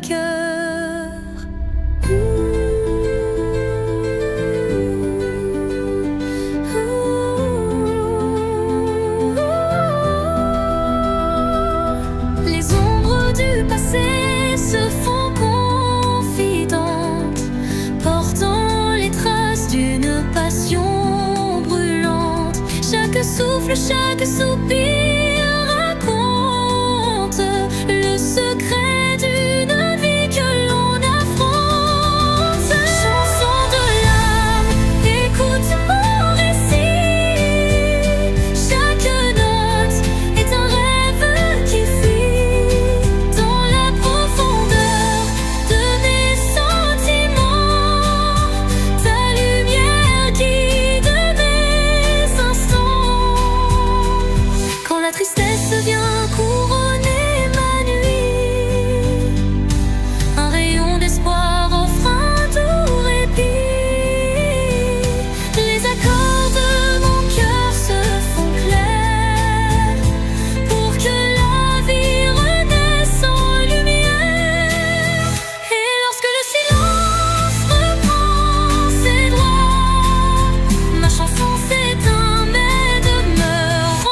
cœur. Les ombres du passé se font confidentes, portant les traces d'une passion brûlante. Chaque souffle, chaque soupir raconte le secret d'une vie que l'on affronte. Chanson de l'âme, écoute mon récit. Chaque note est un rêve qui fuit dans la profondeur de mes sentiments. Ta lumière guide mes instants. Quand la tristesse vient couronner ma nuit, un rayon d'espoir offre un doux répit. Les accords de mon cœur se font clairs pour que la vie renaisse en lumière. Et lorsque le silence reprend ses droits, ma chanson s'éteint mais demeure en moi.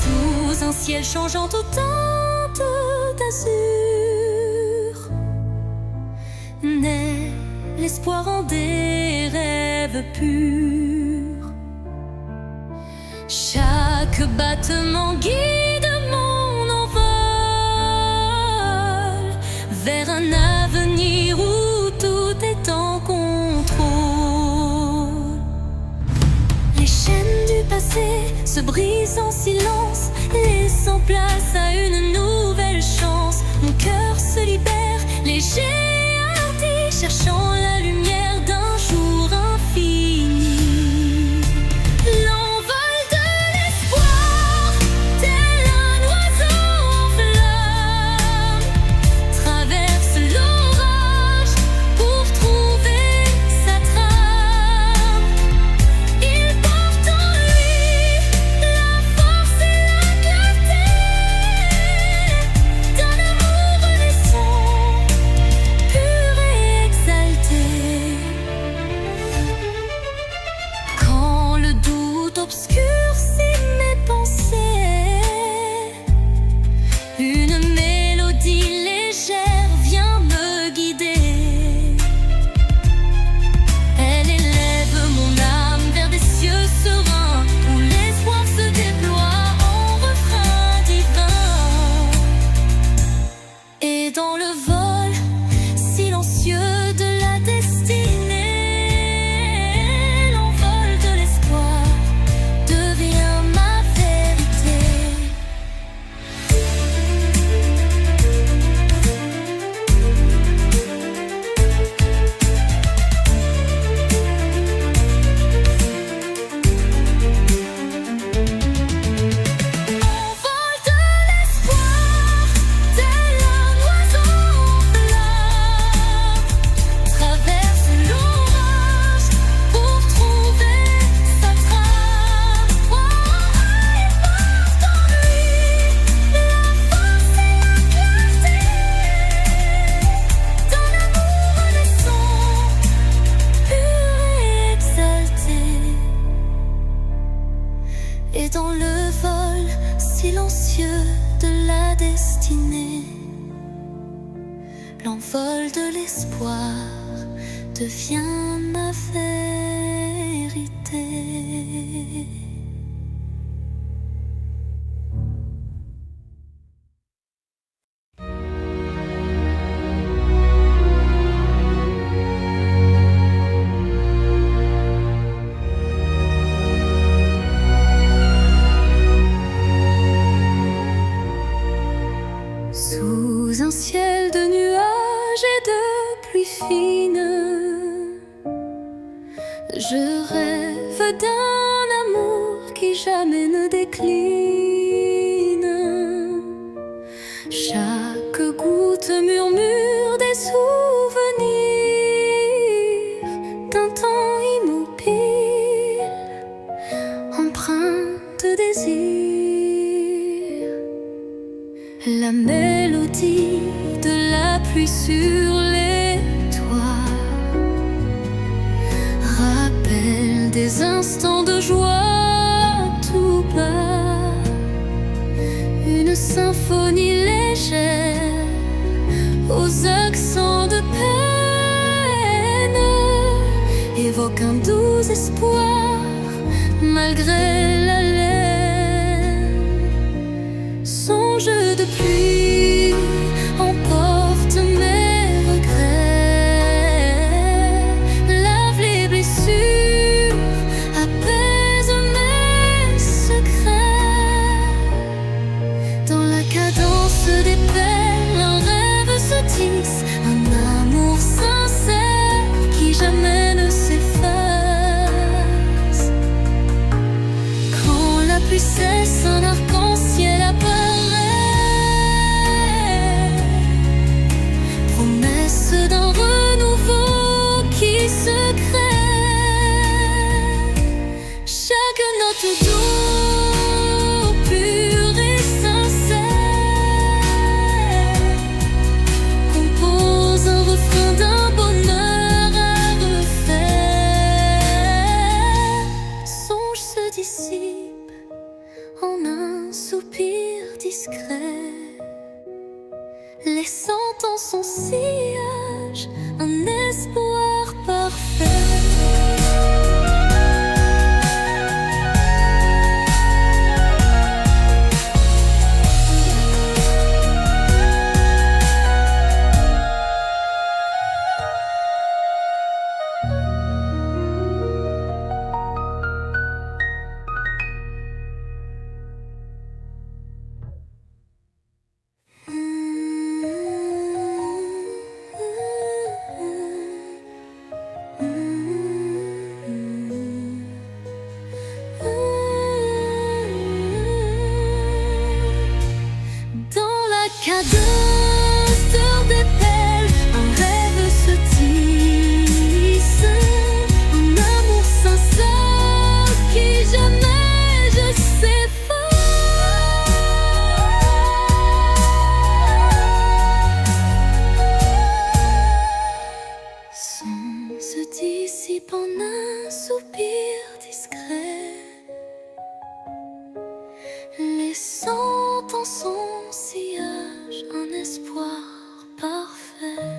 Sous un ciel changeant aux teintes d'azur, naît l'espoir en des rêves purs. Chaque battement guide mon envol vers un avenir où tout est en contrôle. Les chaînes du passé se brisent en silence, laissant place à une nouvelle chance. Mon cœur se libère, léger et hardi, cherchant la lumière d'un jour infini. L'envol de l'espoir, tel un oiseau en flamme, traverse l'orage pour trouver sa trame. Il porte en lui la force et la clarté d'un amour renaissant, pur et exalté. Quand le doute obscurcit mes pensées, une mélodie légère vient me guider. Elle élève mon âme vers des cieux sereins où l'espoir se déploie en refrain divin. Et dans le vol silencieux de la destinée, l'envol de l'espoir devient ma vérité. Envol de l'espoir, tel un oiseau en flamme, traverse l'orage pour trouver sa trame. Il porte en lui la force et la clarté d'un amour renaissant, pur et exalté. Et dans le vol silencieux de la destinée, l'envol de l'espoir devient ma vérité. pluie fine. Je rêve d'un amour qui jamais ne décline. Chaque goutte murmure des souvenirs d'un temps immobile, empreint de désir. La mélodie de la pluie sur les toits rappelle des instants de joie tout bas, une symphonie légère aux accents de peine évoque un doux espoir malgré la laine. Songe de pluie emporte mes regrets, lave les blessures, apaise mes secrets. Dans la cadence des pelles, un rêve se tisse, un amour sincère qui jamais ne s'efface. Quand la pluie cesse, un arc-en-ciel apparaît, promesse d'un renouveau qui se crée. Chaque note d'eau pure et sincère compose un refrain d'un bonheur à refaire. Songe se dissipe en un soupir discret, laissant en son sillage un espoir parfait. Cadence des pelles, un rêve se tisse, un amour sincère qui jamais je s'efface. Son se dissipe en un soupir discret, laissant en son sillage un espoir parfait.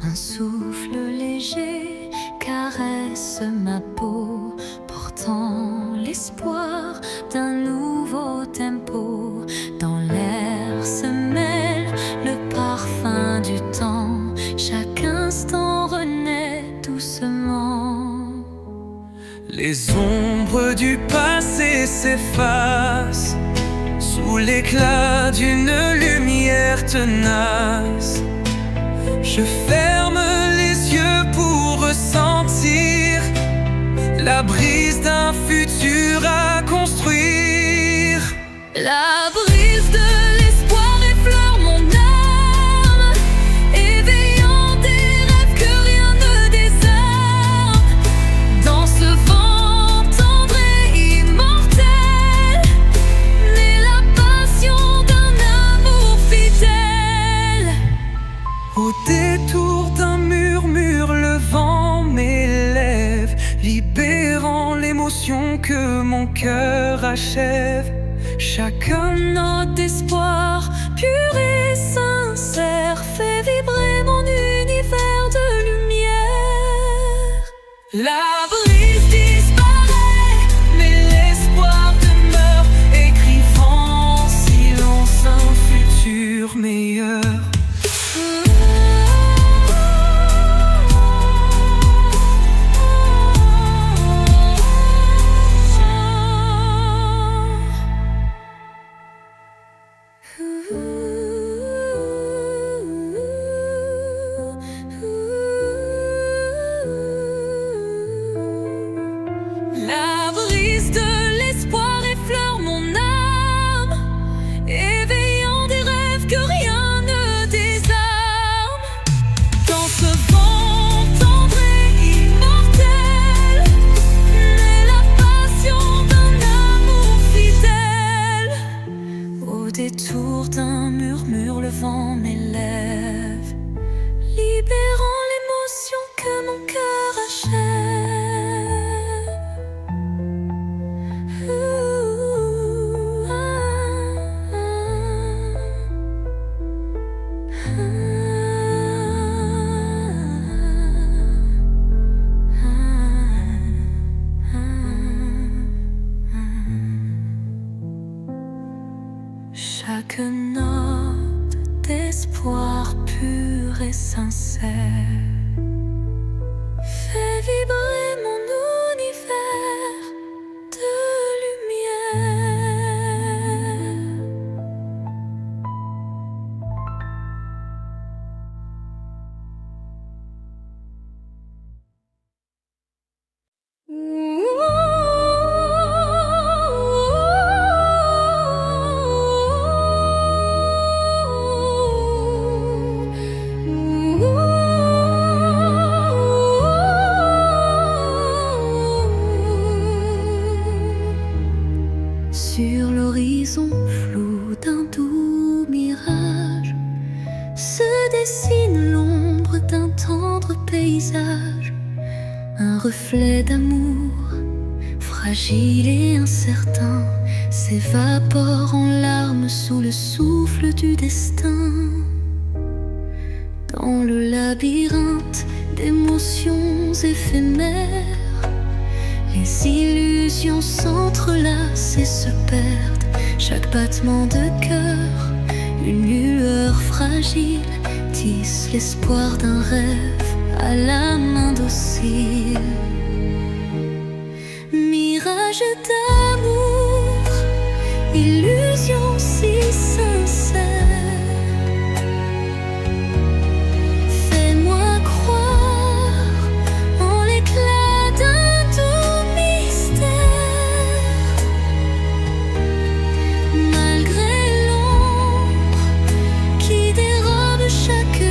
Un souffle léger caresse ma peau, portant l'espoir d'un nouveau tempo. Dans l'air se mêle le parfum du temps, chaque instant renaît doucement. Les ombres du passé s'effacent sous l'éclat d'une lumière tenace. Je ferme les yeux pour ressentir la brise d'un futur à construire. La brise de l'espoir effleure mon âme, éveillant des rêves que rien ne désarme. Dans ce vent tendre et immortel naît la passion d'un amour fidèle. Au détour d'un murmure, le vent m'élève, libérant les que mon cœur achève. Chaque note d'espoir pur et sincère fait vibrer mon univers de lumière. La brise disparaît, mais l'espoir demeure, écrivant en silence un futur meilleur. La brise de l'espoir effleure mon âme, éveillant des rêves que rien ne désarme. Dans ce vent tendre et immortel, naît la passion d'un amour fidèle. Au détour d'un murmure, le vent m'élève, libérant l'émotion que mon cœur achève. Chaque note d'espoir pur et sincère fait vibrer mon univers de Sur l'horizon flou d'un doux mirage se dessine l'ombre d'un tendre paysage, un reflet d'amour fragile et incertain s'évapore en larmes sous le souffle du destin. Dans le labyrinthe d'émotions éphémères, les illusions s'entrelacent et se perdent. Chaque battement de cœur, une lueur fragile, tisse l'espoir d'un rêve à la main docile. Mirage d'amour, illusion si sincère, fais-moi croire en l'éclat d'un doux mystère. Malgré l'ombre qui dérobe chaque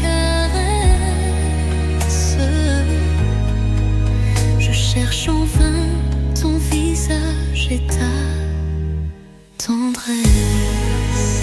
caresse, je cherche en vain ton visage et ta tendresse.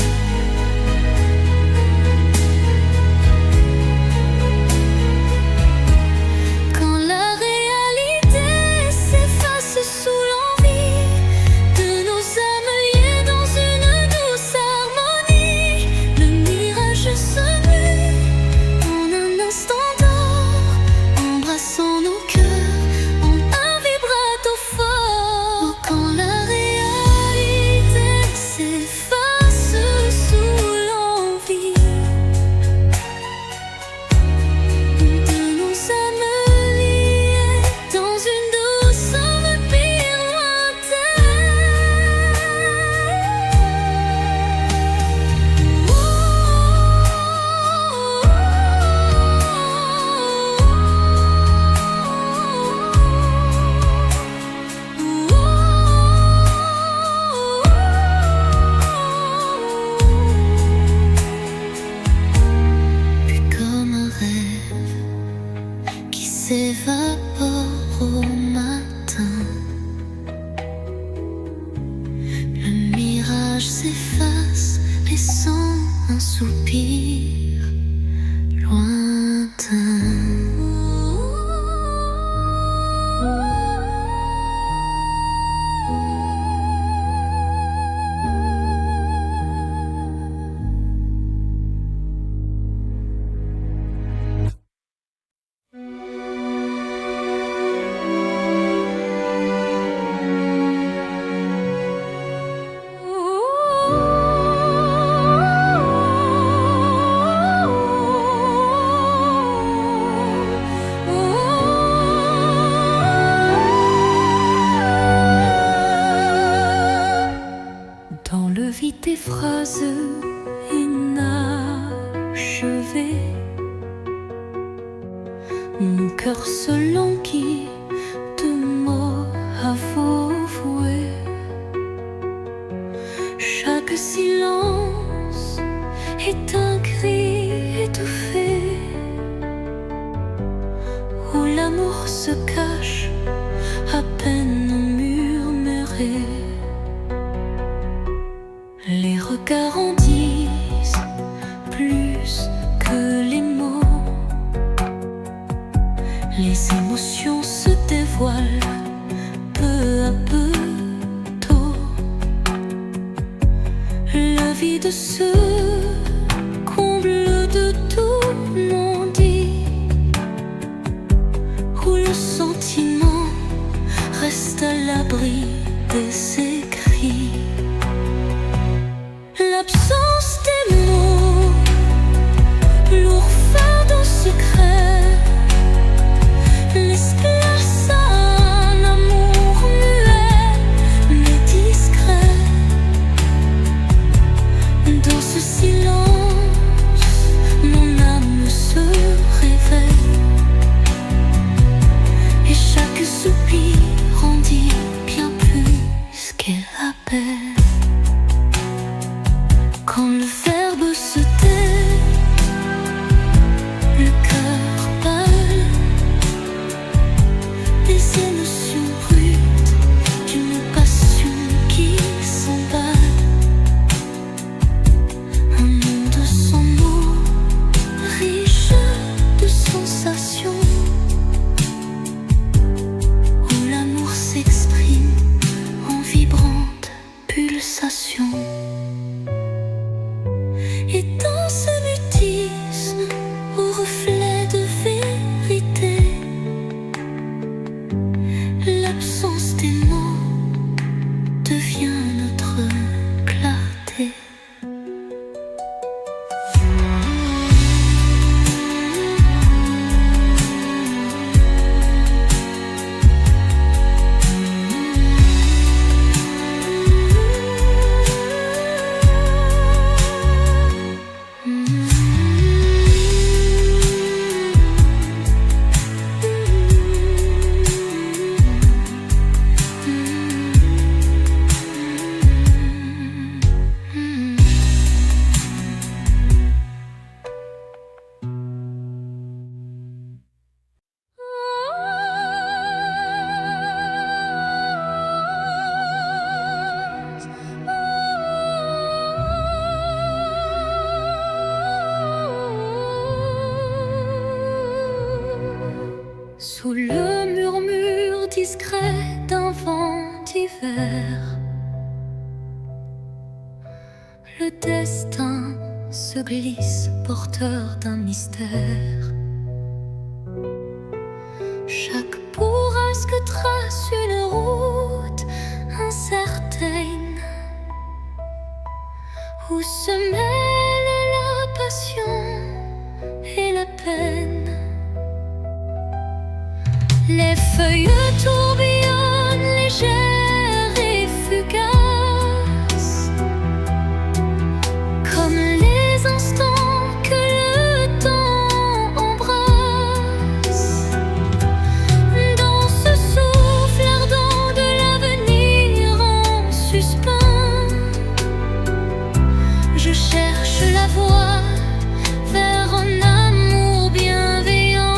phrases inachevées. Mon cœur se languit de mots à vouer. Chaque silence est un cri étouffé, où l'amour se cache à peine murmuré. Les regards en disent plus que les mots. Les émotions se dévoilent peu à peu tôt. Le vide se comble de tout non-dit, où le sentiment reste à l'abri des écrits. L'absence des mots, lourd fardeau secret, laisse place à un amour muet mais discret. Dans ce silence, mon âme se réveille, et chaque soupir en dit bien plus qu'elle appelle. Quand le verbe se tait, le cœur pâle, des émotions rudes d'une passion qui s'emballe. Un monde sans mots, riche de sensations, où l'amour s'exprime en vibrantes pulsations. Et dans ce mutisme, au reflet de vérité, l'absence des mots devient notre clarté. Sous le murmure discret d'un vent d'hiver, le destin se glisse porteur d'un mystère. Chaque bourrasque trace une route incertaine, où se mêlent la passion et la peine. Les feuilles tourbillonnent légères et fugaces, comme les instants que le temps embrasse. Dans ce souffle ardent de l'avenir en suspens, je cherche la voie vers un amour bienveillant.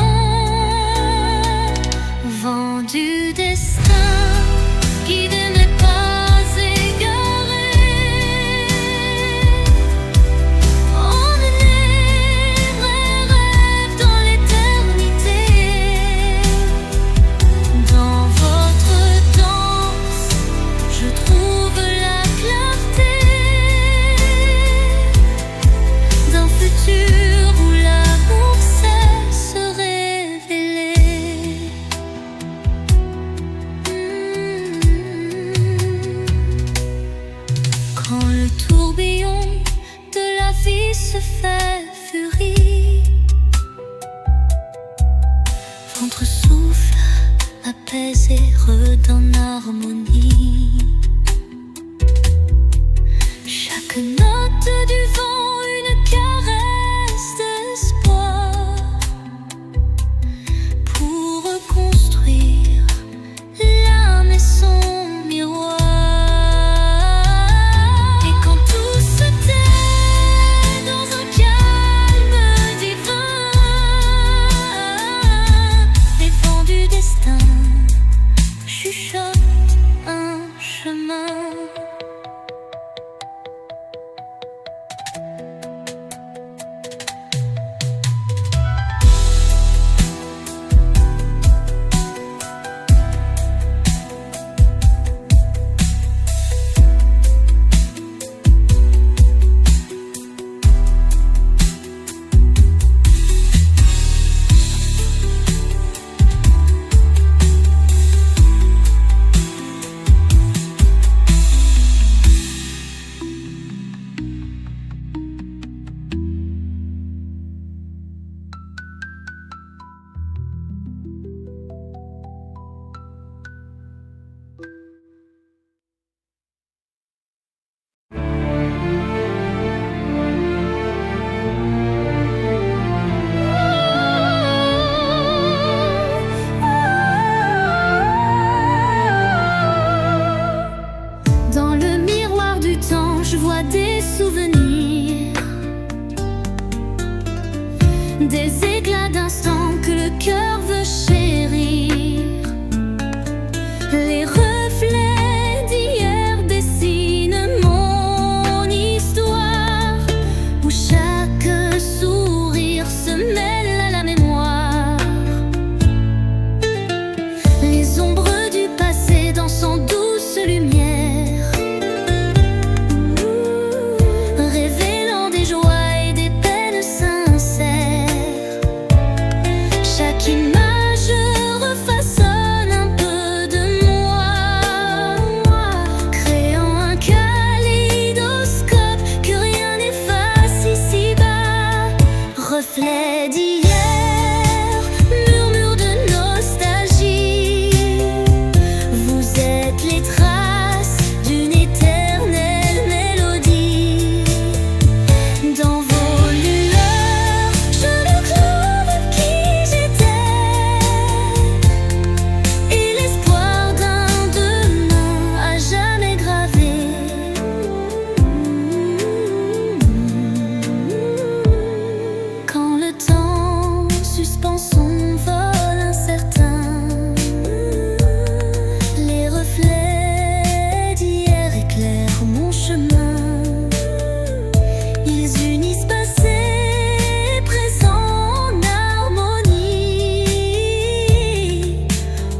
Vent du destin, guide mes pas égarés, emmener mes rêves dans l'éternité. Dans votre danse, je trouve la clarté d'un futur où l'amour sait se révéler. Quand le tourbillon de la vie se fait furie, ventre souffle apaisé redonne harmonie. Chaque chemin. Dans le miroir du temps, je vois des souvenirs, des éclats d'instants que le cœur veut chérir. Les reflets d'hier dessinent mon histoire, où chaque sourire se mêle à la mémoire. Les ombres du passé dansent en douce lumière, révélant des joies et des peines sincères. Chaque image refaçonne un peu de moi, créant un kaléidoscope que rien n'efface ici-bas. Reflet d'hier, murmure de nostalgie, vous êtes les traces d'une éternelle mélodie. Dans vos lueurs, je retrouve qui j'étais et l'espoir d'un demain à jamais gravé. Quand le temps suspend son vol incertain, les reflets d'hier éclairent mon chemin. Ils unissent passé et présent en harmonie,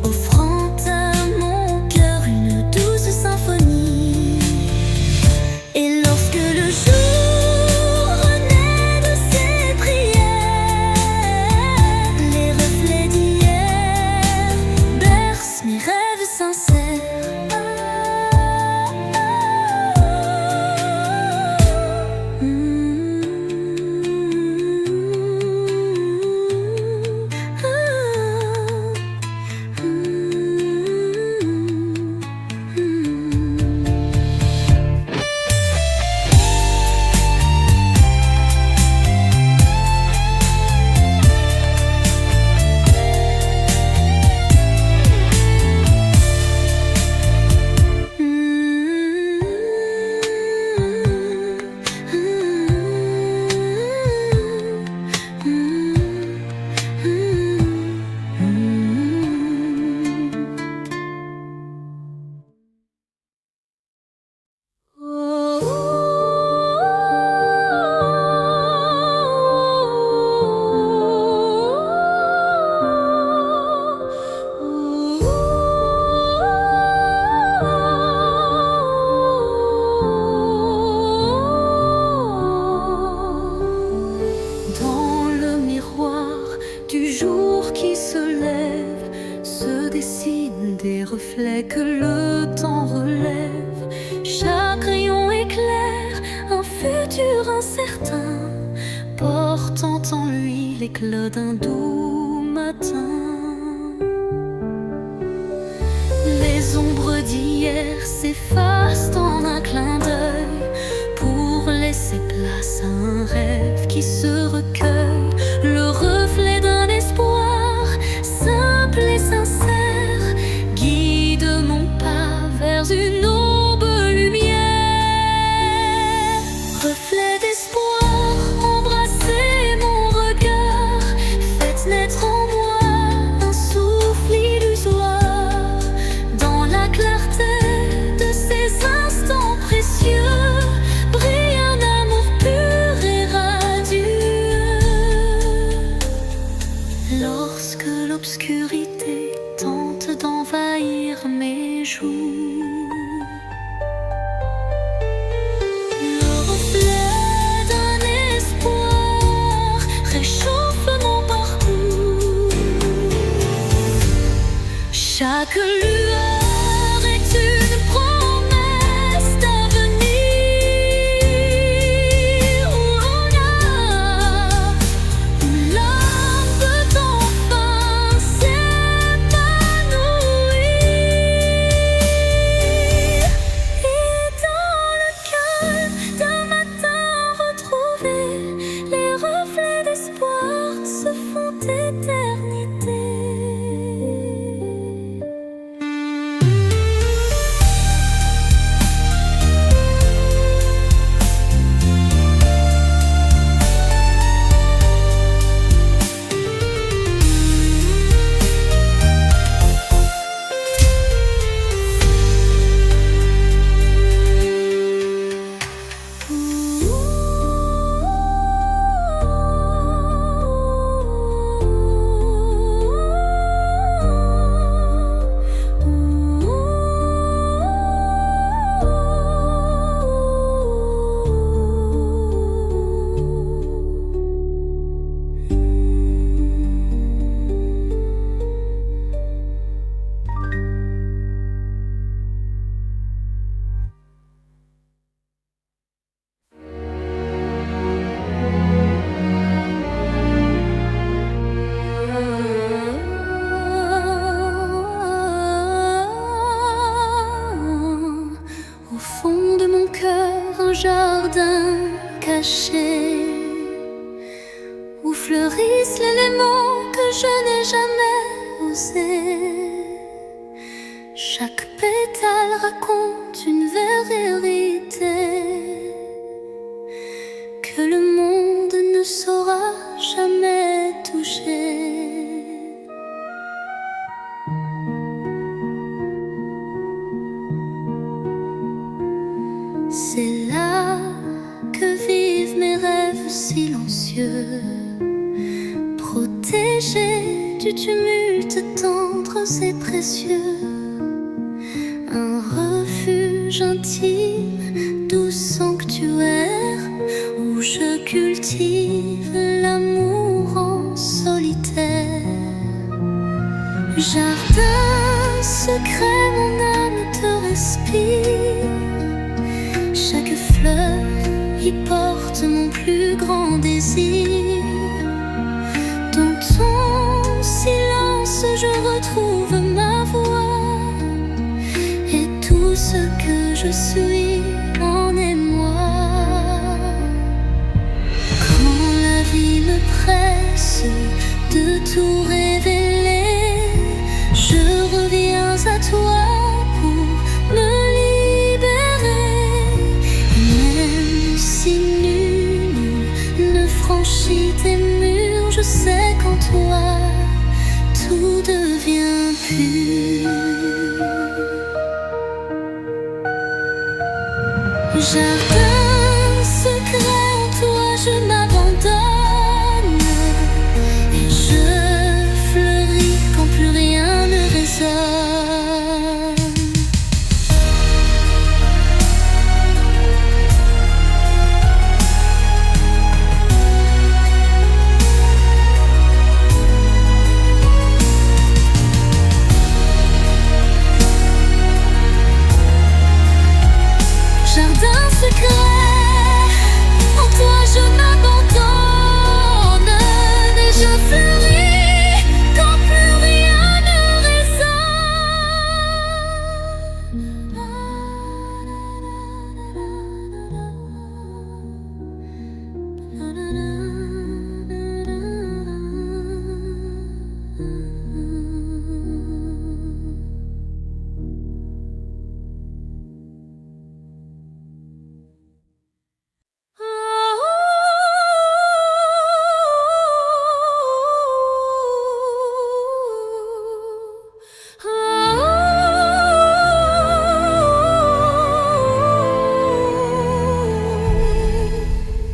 offrant à mon cœur une douce symphonie. Et lorsque le jour renaît de ses prières, les reflets d'hier bercent mes rêves sincères. Dans le miroir du jour qui se lève, se dessinent des reflets que le temps relève. Chaque rayon éclaire un futur incertain, portant en lui l'éclat d'un doux matin. Les ombres d'hier s'effacent en un clin d'œil pour laisser place à un rêve qui se recueille. Le reflet d'un espoir simple et sincère guide mon pas vers une aube lumière. Reflet d'espoir, embrassez mon regard, faites naître en moi un souffle illusoire. Dans la clarté de Chaque lueur est une promesse d'avenir où l'âme peut enfin s'épanouir. Et dans le calme d'un matin retrouvé, les reflets d'espoir se font éternité. Au fond de mon cœur, un jardin caché où fleurissent l'élément que je n'ai jamais osé. Chaque pétale raconte une vérité que le monde ne saura jamais toucher. C'est là que vivent mes rêves silencieux, protégés du tumulte tendre et précieux. Un refuge intime, doux sanctuaire, où je cultive l'amour en solitaire. Jardin secret, mon âme te respire. Chaque fleur y porte mon plus grand désir. Dans ton silence je retrouve ma voix, et tout ce que je suis en émoi. Quand la vie me presse de tout révéler, je reviens à toi. Tes murs, je sais qu'en toi tout devient pur. Jardin secret, en toi je m'abandonne, et je fleuris quand plus rien ne résonne. Jardin secret, en toi je m'abandonne, et je fleuris quand plus rien ne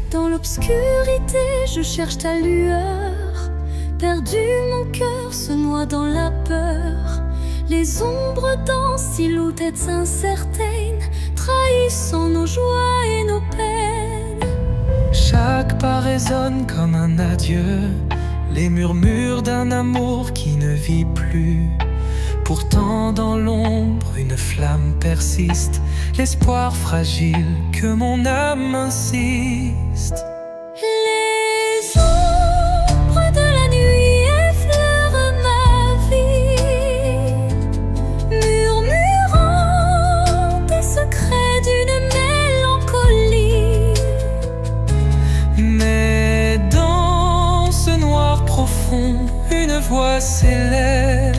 Dans l'obscurité, je cherche ta lueur. Perdu, mon cœur se noie dans la peur. Les ombres dansent, silhouettes incertaines, trahissant nos joies et nos peines. Chaque pas résonne comme un adieu, les murmures d'un amour qui ne vit plus. Pourtant dans l'ombre une flamme persiste, l'espoir fragile que mon âme insiste. Les ombres de la nuit effleurent ma vie, murmurant des secrets d'une mélancolie. Mais dans ce noir profond, une voix s'élève,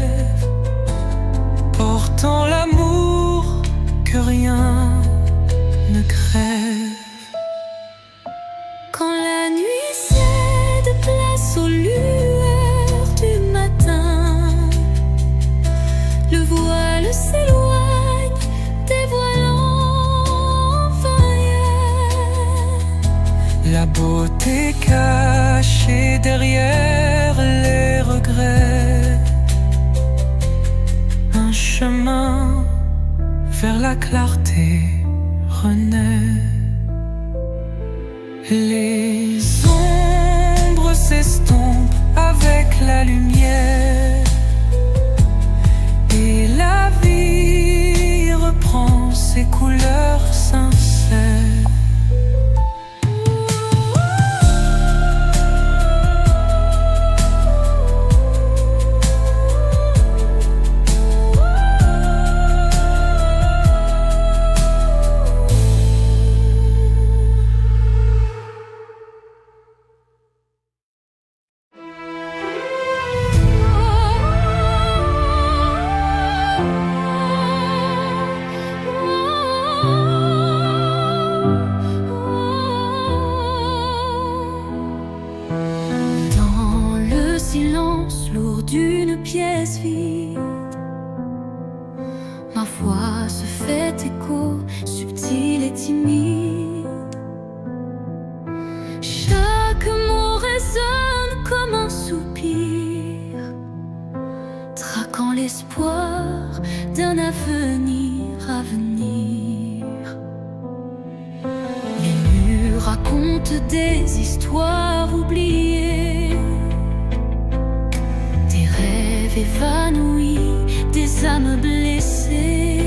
portant l'amour que rien ne crève. Quand la nuit cède place aux lueurs du matin, le voile s'éloigne, dévoilant enfin hier la beauté cachée derrière les regrets. Un chemin vers la clarté renaît. Les ombres s'estompent avec la lumière et la vie reprend ses couleurs sincères. Lourd d'une pièce vide, ma voix se fait écho, subtil et timide. Chaque mot résonne comme un soupir, traquant l'espoir d'un avenir à venir. Les murs racontent des histoires oubliées, évanouis, des âmes blessées.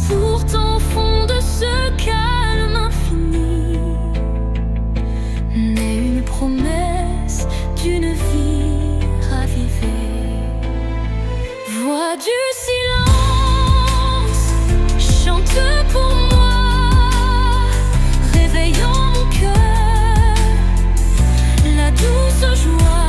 Pourtant au fond de ce calme infini naît une promesse d'une vie ravivée. Voix du silence chante pour moi, réveillant mon cœur, la douce joie.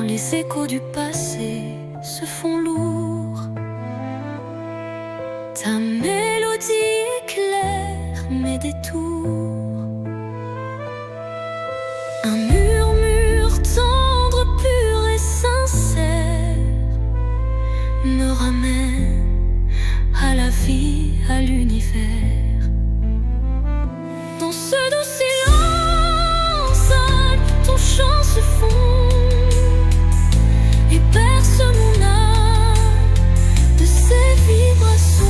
Les échos du passé se font lourds, ta mélodie éclaire mes détours. Un murmure tendre, pur et sincère me ramène à la vie, à l'univers. Dans ce doux silence, ton chant se fond et berce mon âme de ses vibrations.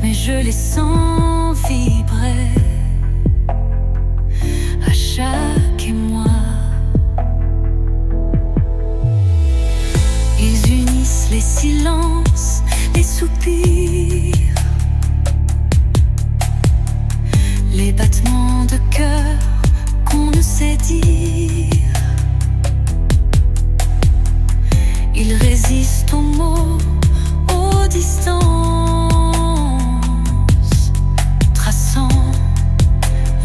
mais je les sens vibrer à chaque émoi. Ils unissent les silences, les soupirs, les battements de cœur qu'on ne sait dire. Ils résistent aux mots, aux distances, traçant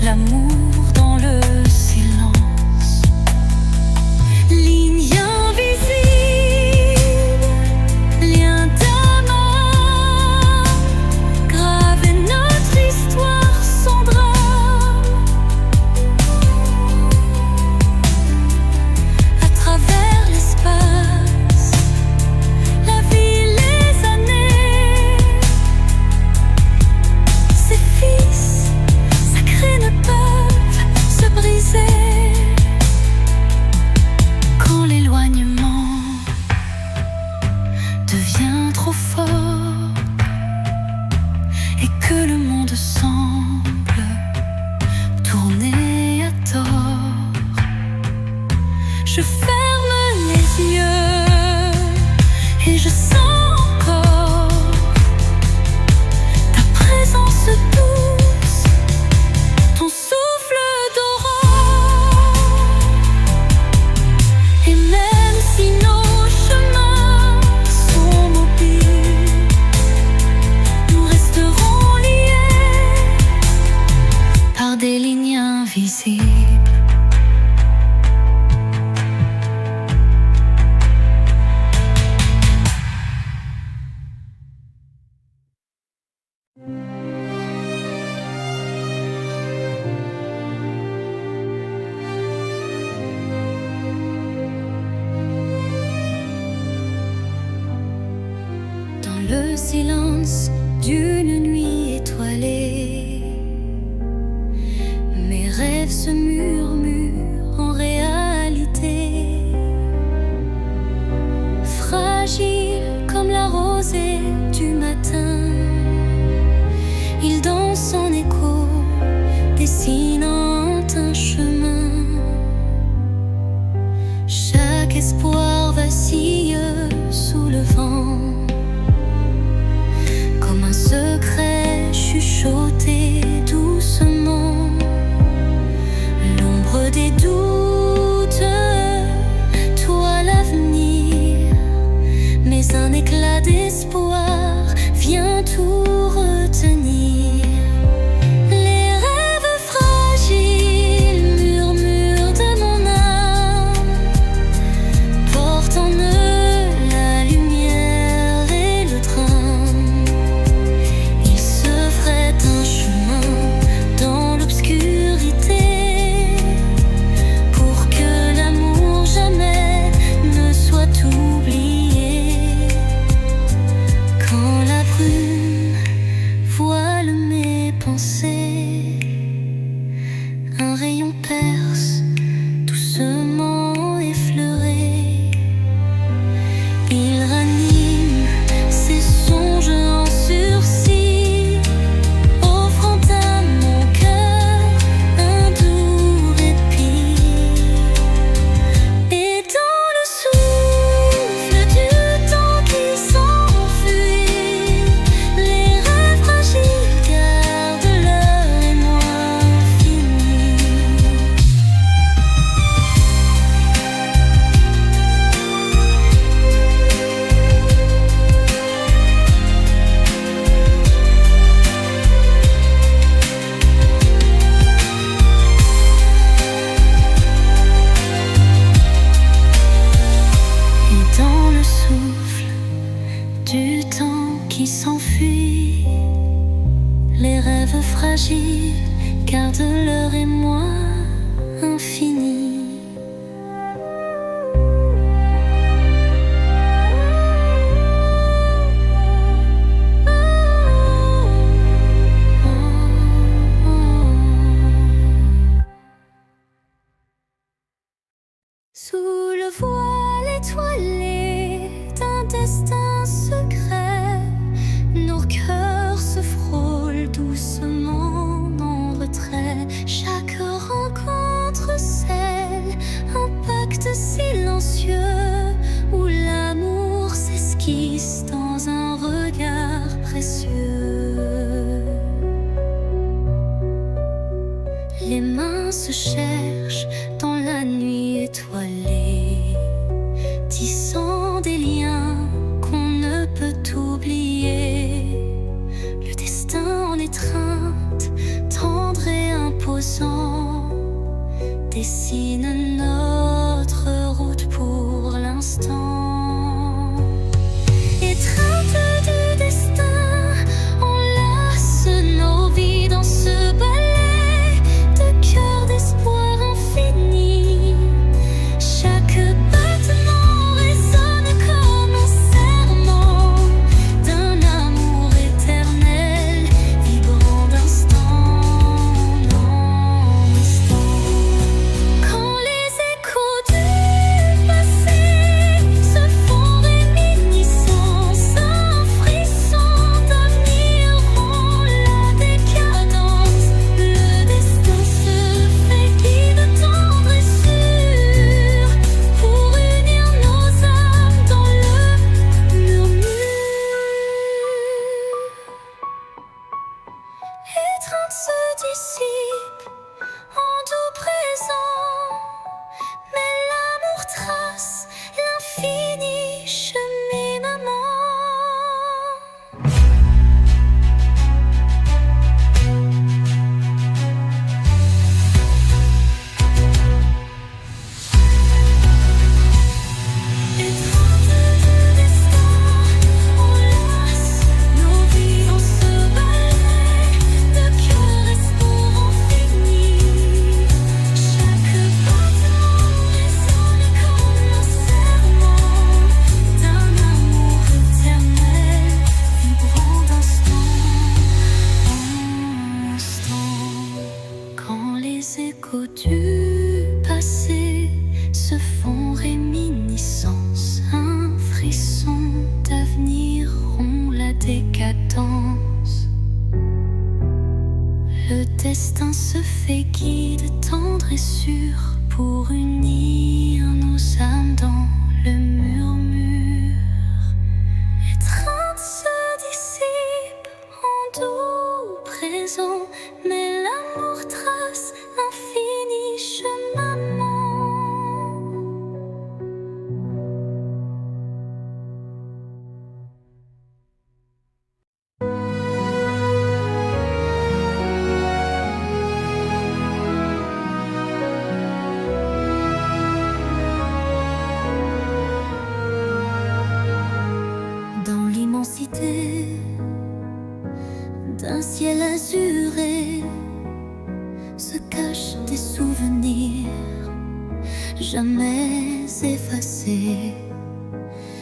l'amour dans le silence. Ligne invisible, lien d'âme, graver notre histoire sans drame. À travers l'espace, la vie, les années, ces fils sacrés ne peuvent se briser. Quand l'éloignement devient trop fort et que le monde semble tourner à tort, je ferme les yeux et je sens encore ta présence douce, ton souffle d'aurore. Et même si nos chemins sont mobiles, nous resterons liés par des lignes invisibles. Dans le silence d'une nuit étoilée, mes rêves se murmurent en réalité. Fragile comme la rosée du matin, ils dansent en écho, dessinant un chemin. Chaque espoir vacille sous le vent, comme un secret chuchoté doucement. L'ombre des doutes, toi l'avenir, mais un éclat d'espoir vient tout retenir. Les rêves fragiles, murmures de mon âme, portent en eux la lumière et le drame. Ils se frayent un chemin dans l'obscurité pour que l'amour jamais ne soit oublié. Quand la brume voile mes pensées, un rayon perce doucement effleuré. Il ranime ses songes en sursis, offrant à mon cœur un doux répit. Et dans le souffle du temps qui s'enfuit, les rêves fragiles gardent leur émoi infini. Et dans le souffle du temps qui s'enfuit, les rêves fragiles gardent leur émoi infini. Sous le voile étoilé d'un destin secret, nos cœurs se frôlent. destin se cherche dans la nuit étoilée, tissant des liens qu'on ne peut oublier. Le destin en étreinte, tendre et imposant, dessine notre route pour l'instant. Étreinte du destin, enlace nos vies dans ce ballet de cœur d'espoir infini. Chaque battement résonne comme un serment d'un amour éternel, vibrant d'instant en instant. Quand les échos du passé se font réminiscence, un frisson d'avenir rend la décadence. Le destin se fait guide tendre et sûr pour unir nos âmes dans le murmure. Étreinte se dissipe en doux présent, mais l'amour trace l'infini cheminement. Étreinte du destin, enlace nos vies dans ce ballet de cœur espoir infini. Chaque battement résonne comme un serment d'un amour éternel, vibrant d'instant en instant. Quand les échos du passé se font réminiscence, un frisson d'avenir rompt la décadence. Le destin se fait guide tendre et sûr pour unir nos âmes dans le murmure. Étreinte se dissipe en doux présent, mais l'amour trace l'infini cheminement. Dans l'immensité d'un ciel azuré se cachent des souvenirs jamais effacés.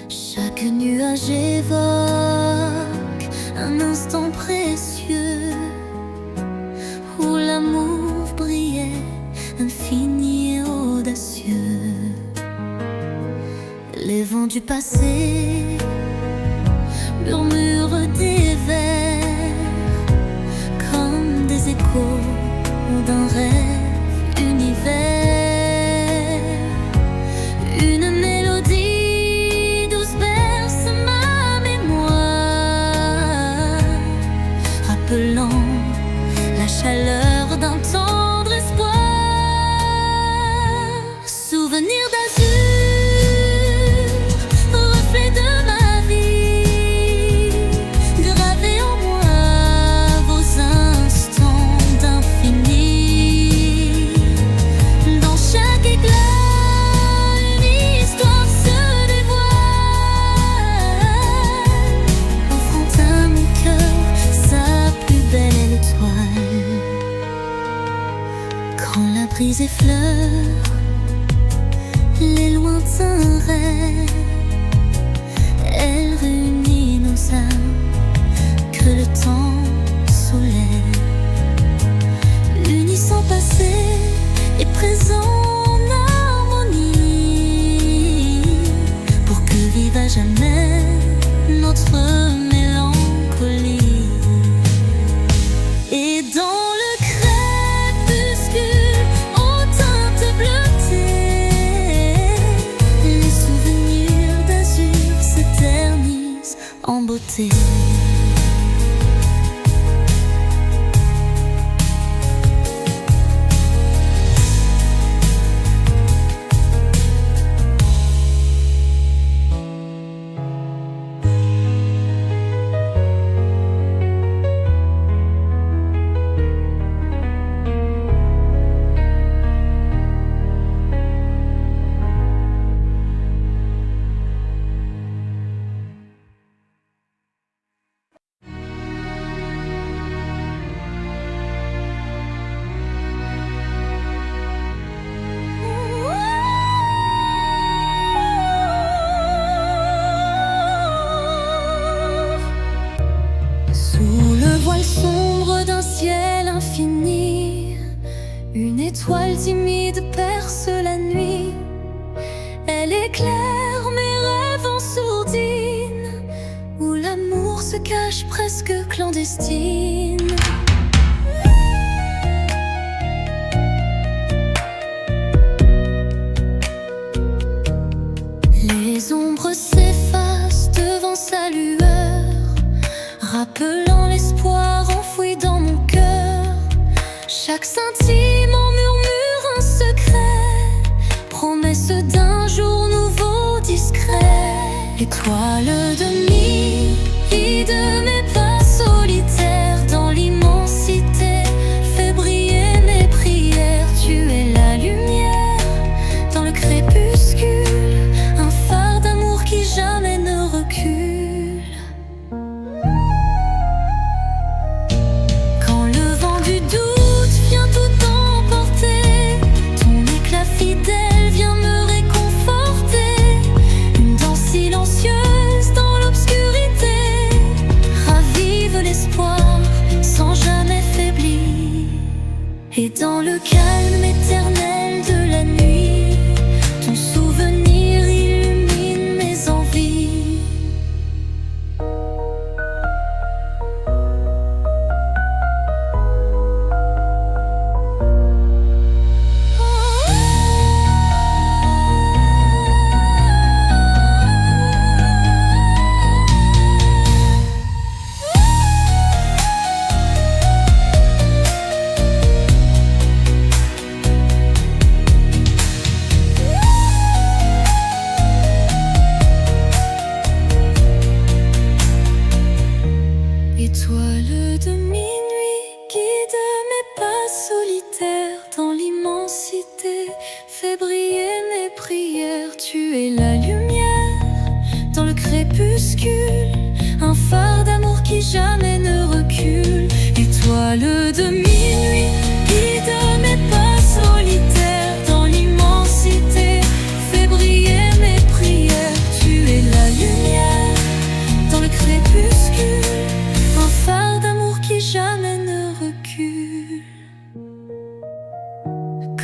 Chaque nuage évoque un instant précieux où l'amour brillait, infini et audacieux. Les vents du passé murmurent des vers comme des échos d'un rêve univers. Une mélodie douce berce ma mémoire, rappelant la chaleur d'un tendre espoir. Souvenir d'azur, reflet de ma vie, gravé en moi vos instants d'infini. Dans chaque éclat, une histoire se dévoile, offrant à mon cœur sa plus belle étoile. Quand la brise effleure les lointains rêves, elle réunit nos âmes que le temps soulève, unissant passé et présent en harmonie, pour que vive à jamais notre mélancolie. Et dans le crépuscule aux teintes bleutées, les souvenirs d'azur s'éternisent en beauté. clandestine. Les ombres s'effacent devant sa lueur, rappelant l'espoir enfoui dans mon cœur. Chaque scintillement murmure un secret, promesse d'un jour nouveau discret. Étoile de nuit, vie de mes pas solitaires dans l'immensité, fais briller mes prières. Tu es la lumière dans le crépuscule, un phare d'amour qui jamais ne recule. Quand le vent du doute vient tout emporter, ton éclat fidèle vient me réconforter. Une danse silencieuse dans l'obscurité ravive l'espoir sans jamais faiblir. Et dans le calme éternel de la nuit, ton souvenir illumine mes envies. Étoile de minuit, guide mes pas solitaires dans l'immensité, fais briller mes prières. Tu es la lumière dans le crépuscule, un phare d'amour qui jamais ne recule. Étoile de minuit, guide mes pas solitaires dans l'immensité, fais briller mes prières. Tu es la lumière dans le crépuscule, un phare d'amour qui jamais ne recule.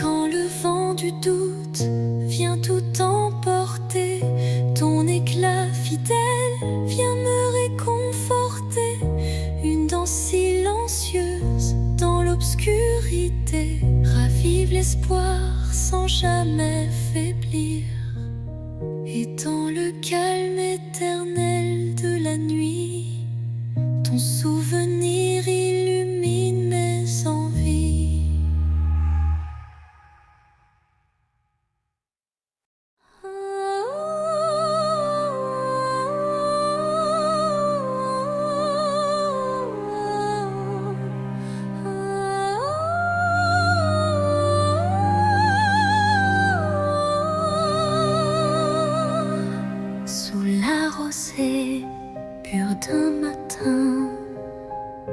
Quand le vent du doute vient tout emporter, ton éclat fidèle vient me réconforter. Une danse silencieuse dans l'obscurité ravive l'espoir sans jamais faiblir. Et dans le calme éternel de la nuit, ton souvenir illumine mes envies. Sous la rosée pure d'un matin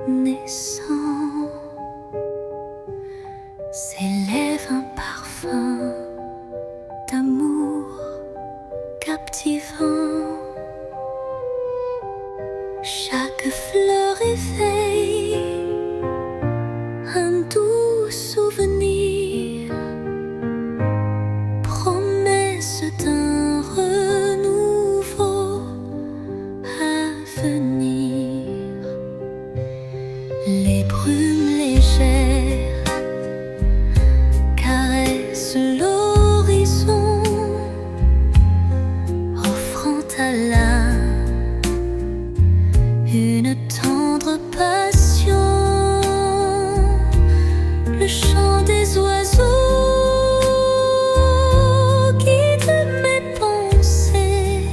naissant, s'élève un parfum d'amour captivant. Chaque fleur éveille un doux souvenir, promesse d'un renouveau à venir. Les brumes légères caressent l'horizon, offrant à l'âme une tendre passion. Le chant des oiseaux guide mes pensées,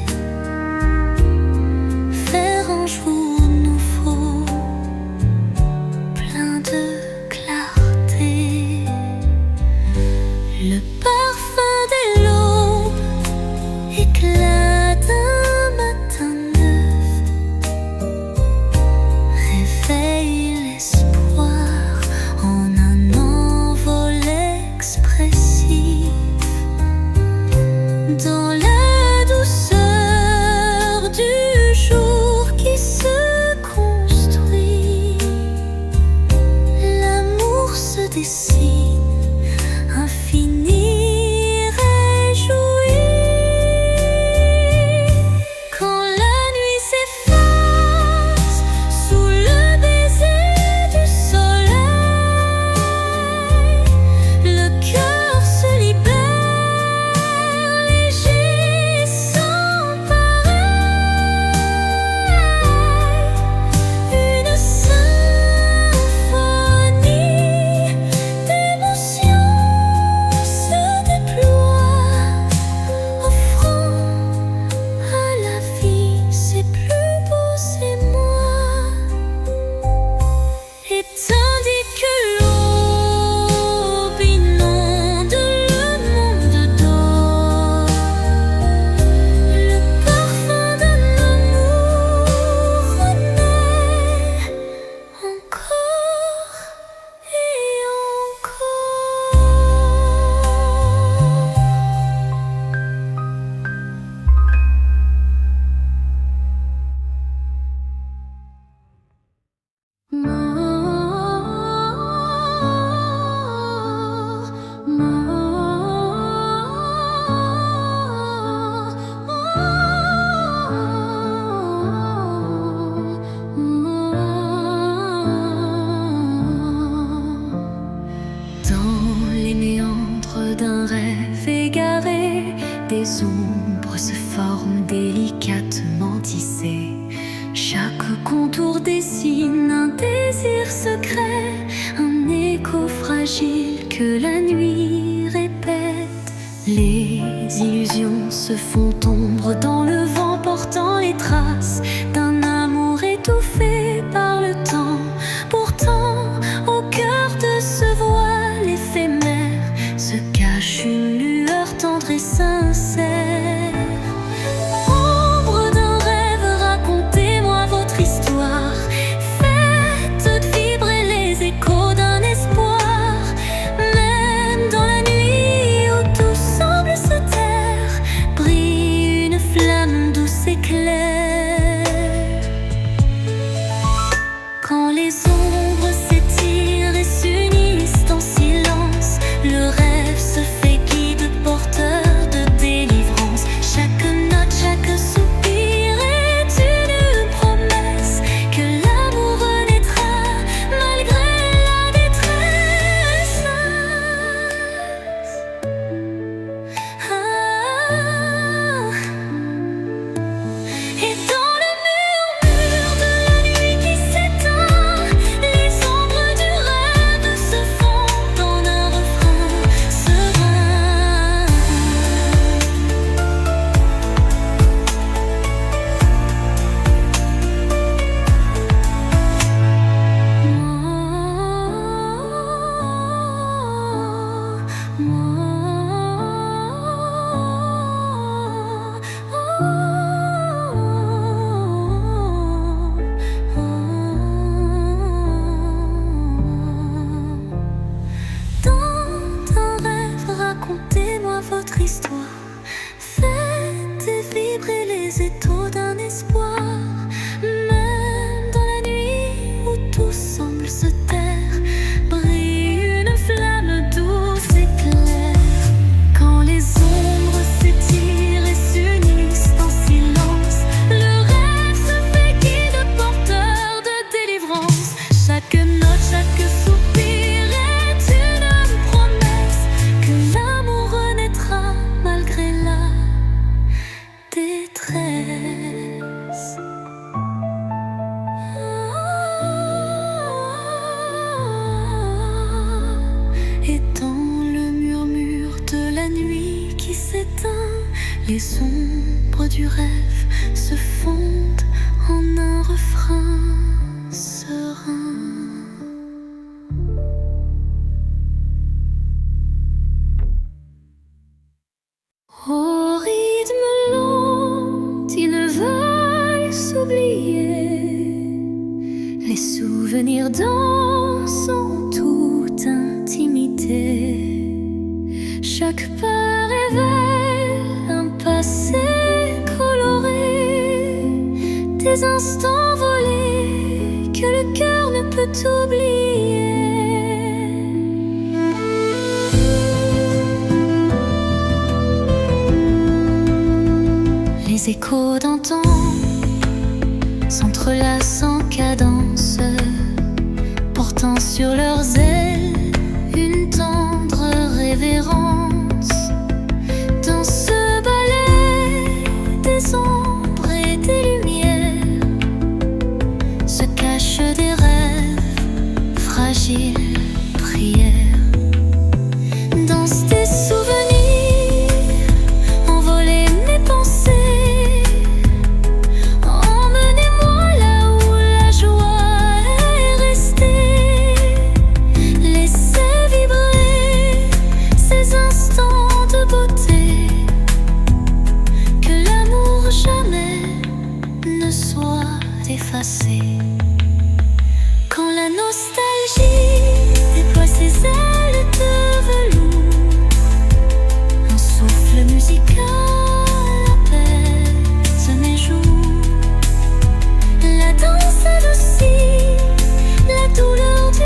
faire un jour nouveau plein de clarté. tandis que l'aube inonde le monde d'or, le parfum d'un amour renaît encore et encore. Dans les méandres d'un rêve égaré, des ombres se forment délicatement tissées. Chaque contour dessine un désir secret, un écho fragile que la nuit répète. Les illusions se font ombre dans le vent, portant les traces d'un amour étouffé par le temps. Pourtant, au cœur de ce voile éphémère se cache une lueur tendre et sincère. Ombre d'un rêve, racontez-moi votre histoire. Faites vibrer les échos d'un espoir. Même dans la nuit où tout semble se taire, brille une flamme douce et claire. Quand les ombres s'étirent et s'unissent en silence, le rêve se fait guide porteur de délivrance. Chaque note, chaque soupir est une promesse que l'amour renaîtra malgré la détresse. Et dans le murmure de la nuit qui s'éteint, les ombres du rêve se fondent en un refrain serein. Dans un rêve, racontez-moi votre histoire. Faites vibrer les échos d'un espoir. Même dans la nuit où tout semble se taire, brille une flamme douce et claire. Quand les ombres s'étirent et s'unissent en silence, le rêve se fait guide porteur de délivrance. Chaque note, chaque soupir est une promesse que l'amour renaîtra malgré la détresse. Et dans le murmure de la nuit qui s'éteint, les ombres du rêve se fondent en un refrain serein. Au rythme lent d'une valse oubliée, les souvenirs dansent en toute intimité. Chaque pas révèle un passé coloré, des instants volés que le cœur ne peut oublier. Les échos d'antan s'entrelacent en cadence, portant sur leurs ailes une tendre révérence. Dans ce ballet des ombres et des lumières se cachent des rêves fragiles